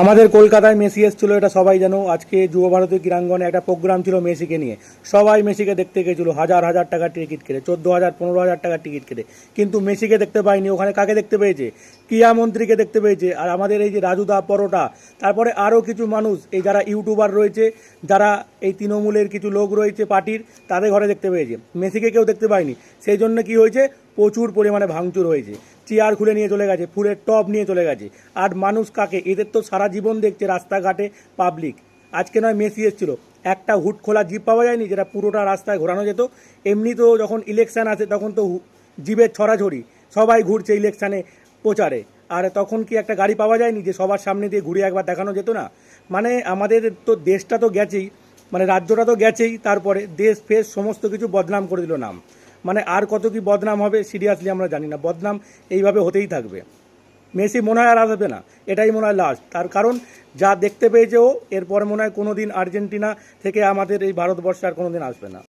আমাদের কলকাতায় মেসি এসেছিল, এটা সবাই জানো। আজকে যুব ভারতী ক্রীড়াঙ্গনে একটা প্রোগ্রাম ছিল মেসিকে নিয়ে। সবাই মেসিকে দেখতে গেছিলো, হাজার হাজার টাকার টিকিট কেটে, 14,000 15,000 টাকার টিকিট কেটে। কিন্তু মেসিকে দেখতে পাইনি। ওখানে কাকে দেখতে পেয়েছে? ক্রীড়ামন্ত্রীকে দেখতে পেয়েছে। আর আমাদের এই যে রাজুদা, পরোটা, তারপরে আরও কিছু মানুষ, এই যারা ইউটিউবার রয়েছে, যারা এই তৃণমূলের কিছু লোক রয়েছে পার্টির, তাদের ঘরে দেখতে পেয়েছে। মেসিকে কেউ দেখতে পায়নি। সেই জন্য কি হয়েছে? প্রচুর পরিমাণে ভাঙচুর হয়েছে। চেয়ার খুলে নিয়ে চলে গেছে, ফুলের টব নিয়ে চলে গেছে। আর মানুষ কাকে? এদের তো সারা জীবন দেখছে রাস্তাঘাটে পাবলিক। আজকে নয় মেসি এসেছিল, একটা হুড খোলা জিপ পাওয়া যায়নি যেটা পুরোটা রাস্তায় ঘোরানো যেত। এমনি তো যখন ইলেকশান আসে তখন তো জিপের ছড়াছড়ি, সবাই ঘুরছে ইলেকশানে প্রচারে। আর তখন কি একটা গাড়ি পাওয়া যায়নি যে সবার সামনে দিয়ে ঘুরে একবার দেখানো যেত না? মানে আমাদের তো দেশটা তো গেছেই, মানে রাজ্যটা তো গেছেই, তারপরে দেশ ফেস সমস্ত কিছু বদনাম করে দিল নাম। মানে আর কত কি বদনাম হবে সিরিয়াসলি আমরা জানি না। বদনাম এইভাবে হতেই থাকবে। মেসি মনে হয় আর আসবে না, এটাই মনে হয় লাস্ট। তার কারণ যা দেখতে পেয়েছে ও, এরপরে মনে হয় কোনো দিন আর্জেন্টিনা থেকে আমাদের এই ভারতবর্ষে আর কোনো দিন আসবে না।